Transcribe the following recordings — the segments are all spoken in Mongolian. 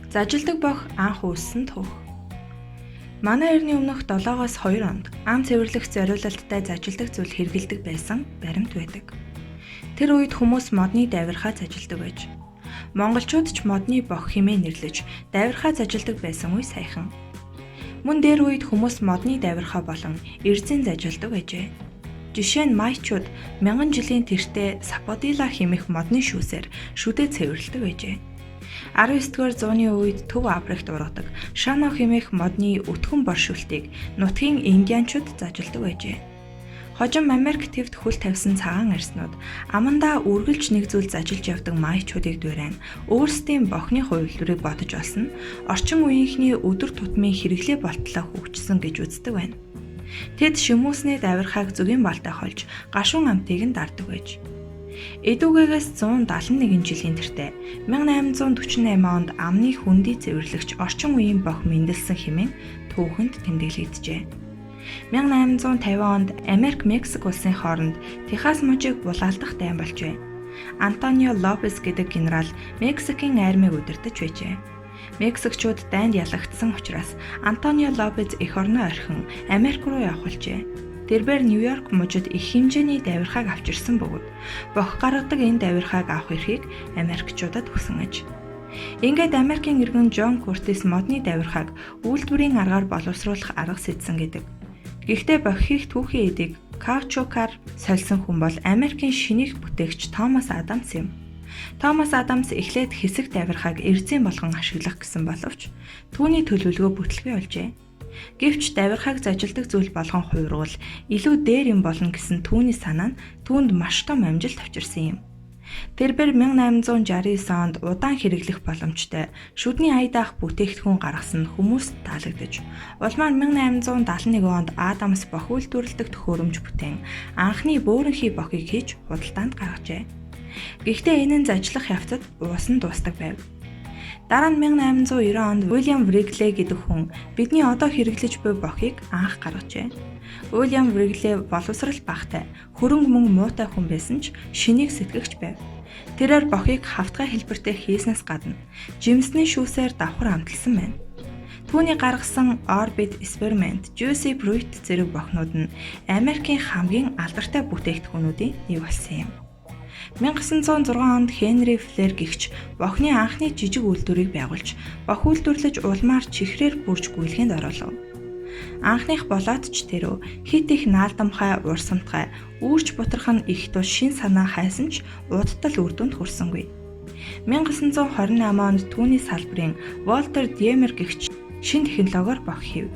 Зажилдаг бох анх үүссэн түүх. Манай эртний өмнөх 7-оос 2 онд ам цэвэрлэх зориулалттай зажилдаг зүйл хэрэгэлдэг байсан баримт байдаг. Тэр үед хүмүүс модны дайвархаа зажилдаг байж. Монголчууд ч модны бох хэмээн нэрлэж дайвархаа зажилдаг байсан үе саяхан. Мөн дээр үед хүмүүс модны дайвархаа болон эрзэн зажилдаг байжээ. Жишээ нь майчууд 1000 жилийн тэртээ саподила хэмээх модны шүүсээр шүдэ цэвэрлдэг байжээ. 19-р зууны үед Төв Африкт ургадаг Шано хэмээх модны өтгөн боршуултыг нутгийн индианчууд зажилдаг байжээ. Хожим Америк твд хөл тавьсан цагаан арснууд амандаа үргэлж нэг зүйл зажилж явдаг майчуудыг дуурайн өөрсдийн бохны хувилбарыг бодож олсон орчин үеийнхний өдөр тутмын хэрэглээ болтлоо хөгжсөн гэж үздэг байна. Тэд шимүүсний давирхааг зүгийн балтай холж гашуун амтыг нь дардаг байж. Эдүгээс 171 жилийн тэртээ 1848 онд амны хүндий цэвэрлэгч орчин үеийн бох мэндэлсэн хэмээн түүхэнд тэмдэглэгдэжээ. 1850 онд Америк Мексик улсын хооронд Техас мужийг булаалдах дайн болжээ. Антонио Лопес гэдэг генерал Мексикийн армийг удирдах байжээ. Мексикчууд дайнд ялагдсан учраас Антонио Лопес эх орноо орхин Америк руу явах болжээ. Тэрээр Нью-Йорк мужид их хэмжээний давирхааг авчирсан бөгөөд бох гаргадаг энэ давирхааг авах эрхийг Америкчуудад өгсөн аж. Ингээд Америкийн иргэн Джон Куртис модны давирхааг үйлдвэрийн аргаар боловсруулах арга сэдсэн гэдэг. Гэхдээ бохих түүхийн эдийг каучукаар сольсон хүн бол Америкийн шинийх бүтээгч Томас Адамс юм. Томас Адамс эхлээд хэсэг давирхааг эрзэн болгон ашиглах гэсэн боловч түүний төлөвлөгөө бүтлгүй болжээ. Гэвч давирхааг зажилдаг зүйл болгон хувирвал илүү дээр юм болно гэсэн түүний санаа нь түүнд маш том амжилт авчирсан юм. Тэрээр 1869 онд удаан хэрэглэх боломжтой шүдний ая даах бүтээгдэхүүн гаргасан нь хүмүүст таалагдж, улмаар 1871 онд Адамс бох үйлдвэрлэдэг төхөөрөмж бүтээн анхны бөөрөнхий бохыг хийж худалдаанд гаргажээ. Гэхдээ энэ нь зажлах явцад уусан дуустдаг байв. Дараа нь 1890 онд Уильям Вриглей гэдэг хүн бидний одоо хэрэглэж буй бохыг анх гаргажээ. Уильям Вриглей боловсрал багтай, хөрөнгө мөнгө муутай хүн байсан ч шинийг сэтгэгч байв. Тэрээр бохыг хавтгай хэлбэртэй хийснээс гадна жимсний шүүсээр давхар амталсан байна. Түүний гаргасан Orbit Experiment, Juicy Fruit зэрэг бохнууд нь Америкийн хамгийн алдартай бүтээгдэхүүнүүдийн нэг болсон юм. 1906 онд Хенри Флер гэгч бохны анхны жижиг үйлдвэрийг байгуулж, бох үйлдвэрлэж улмаар чихрээр бүрж гүйлгээнд оруулав. Анхных болоод ч тэрөө хит их наалдамхай, урсамтгай, үүрч бутрах нь их тул шин санаа хайсан ч удтал үр дүнд хүрсэнгүй. 1928 онд түүний салбарын Волтер Демер гэгч шин технологиор бох хийв.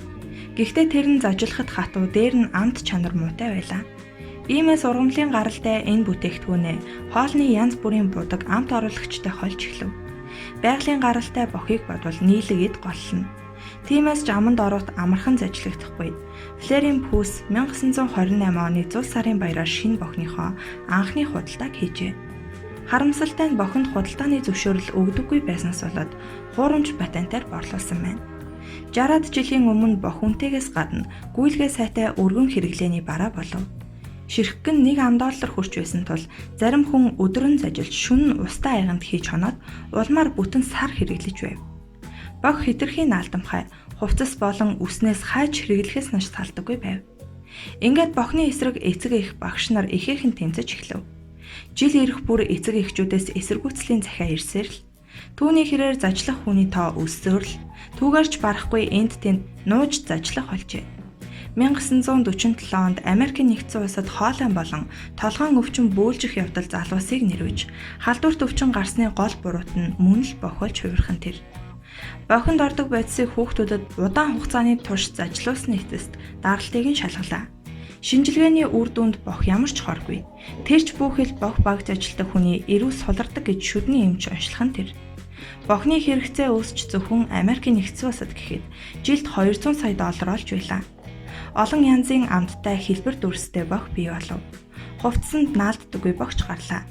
Гэхдээ тэр нь зажлахад хатуу дээр нь амт чанар муутай байлаа. Иймээс ургамлын гаралтай энэ бүтээгдэхүүнээ хоолны янз бүрийн будаг амт оруулагчтай холж эхлэв. Байгалийн гаралтай бохыг бодвол нийлэг эд голлно. Тиймээс жаманд ороот амархан зажлагдахгүй. Флерийн пүүс 1928 оны зул сарын баяраар шинэ бохныхоо анхны худалдааг хийжээ. Харамсалтай нь бохинд худалдааны зөвшөөрөл өгдөггүй байснаас болоод хуурамч патентаар борлуулсан байна. 60-аад жилийн өмнө бох үнэтэйгээс гадна гүйлгээ сайтай өргөн хэрэглээний бараа болов. Ширхгэн $1 хүрч байсан тул зарим хүн өдрөн зажилж шөнө устаа айганд хийж хоноод улмаар бүтэн сар хэрэглэж байв. Бох хэтэрхий наалдамхай, хувцас болон үснээс хайж хэрэглэхээс нааш салдаггүй байв. Ингээд бохны эсрэг эцэг эх багш нар ихээхэн тэмцэж эхлэв. Жил ирэх бүр эцэг эхчүүдээс эсэргүүцлийн захиа ирсээр л түүний хэрээр зажлах хүний тоо өссөөр л түүгээрч барахгүй энд тэнд нууж зажлах болжээ. 1947 онд Америкийн нэгдсэн улсад хоолой болон толгойн өвчин бөөлжих явдал залуусыг нэрвэж, халдварт өвчин гарсны гол буруут нь мөн л бохолж хувирхан тэр. Бохинд ордог байцыг хүүхдүүдэд удаан хугацааны турш зажлуулсны эцэст даралтыг нь шалгалаа. Шинжилгээний үр дүнд бох ямар ч хоргүй. Тэрч бүхэл бох баг зажилдаг хүний эрүү сулардаг гэж шүдний эмч онцлох нь тэр. Бохны хэрэгцээ өсч зөвхөн Америкийн нэгдсэн улсад гэхэд жилд $200 сая олж байлаа. Олон янзын амттай хэлбэр дүрстэй бох бий болов. Хувцсанд наалддаггүй бохч гарлаа.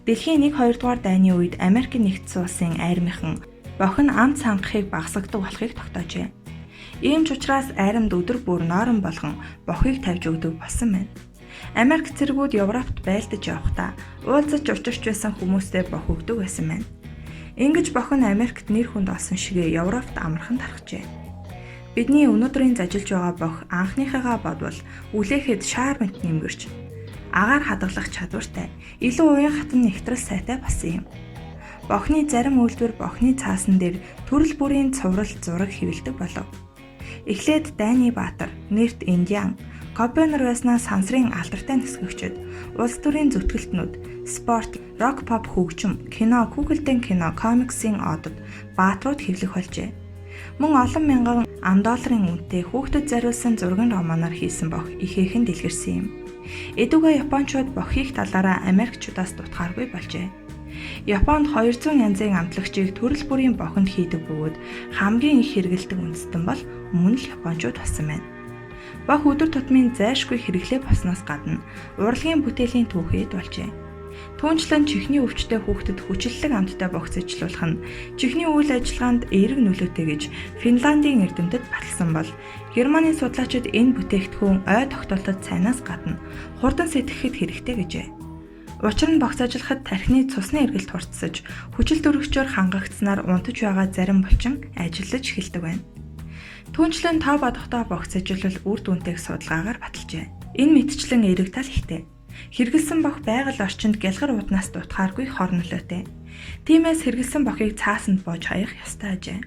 Дэлхийн 1-2 дугаар дайны үед Америкийн нэгдсэн улсын армийнхан бох нь амт сангахыг багасгадаг болохыг тогтоожээ. Ийм ч учраас айрамд өдөр бүр ноорон болгон бохыг тавьж өгдөг болсон байна. Америк цэргүүд Европт байлдаж явахдаа уулзаж учирч байсан хүмүүстэй бох өгдөг байсан байна. Ингэж бохин Америкт нэр хүнд олсон шигээ Европт амархан тархжээ. Бидний өнөөдрийн зажилж байгаа бох анхныхыгаа бодвол үлээхэд шаармент нэмгэрч агаар хадгалах чадвартай, илүү уян хатан нэвтрэл сайтай болсон юм. Бохны зарим үйлдвэр бохны цаасан дээр төрөл бүрийн цуврал зураг хэвлэдэг болов. Эхлээд Дайны Баатар, нэрт Индиан, Копенер байснаа сансрын алдартай нисгэгчид, улс төрийн зүтгэлтнүүд, спорт, рок поп хөгжим, кино, хүүхэлдэйн кино, комиксийн одод баатрууд хэвлэх болжээ. Мөн олон мянган $10 үнэтэй хүүхдэд зориулсан зургийн романаар хийсэн бох ихээхэн дэлгэрсэн юм. Эдүгээ Япончууд бохыг талаараа Америкчуудаас дутгааргүй болжээ. Японд 200 янзын амтлагчийг төрөл бүрийн бохонд хийдэг бөгөөд хамгийн их хэрэгэлдэг үндэстэн бол мөн л Япончууд болсон байна. Бох өдөр тутмын зайлшгүй хэрэглээ болсноос гадна урлагийн бүтээлийн түүхэд болжээ. Түүнчлэн чихний өвчтөе хүүхдэд хүчлэлэг амттай бохц ижлуулах нь чихний үйл ажиллагаанд эерэг нөлөөтэй гэж Финландийн эрдэмтэд баталсан бол Германы судлаачид энэ бүтээгдэхүүн ой тогтоолтод сайнаас гадна хурдан сэтгэхэд хэрэгтэй гэжээ. Учир нь бохц ажиллахад тархины цусны эргэлт хурцсаж хүчил төрөгчөөр хангагдсанаар унтаж байгаа зарим булчин ажиллаж эхэлдэг байна. Түүнчлэн тав бодохдоо бохц ажиллал үр дүнтэйг судалгаагаар баталжээ. Энэ мэтчлэн эерэг тал ихтэй. Хэрэгэлсэн бох байгаль орчинд гялгар ууднаас дутхааргүй хор нөлөөтэй. Тиймээс хэрэгэлсэн бохыг цаасанд боож хаях ёстой ажээ.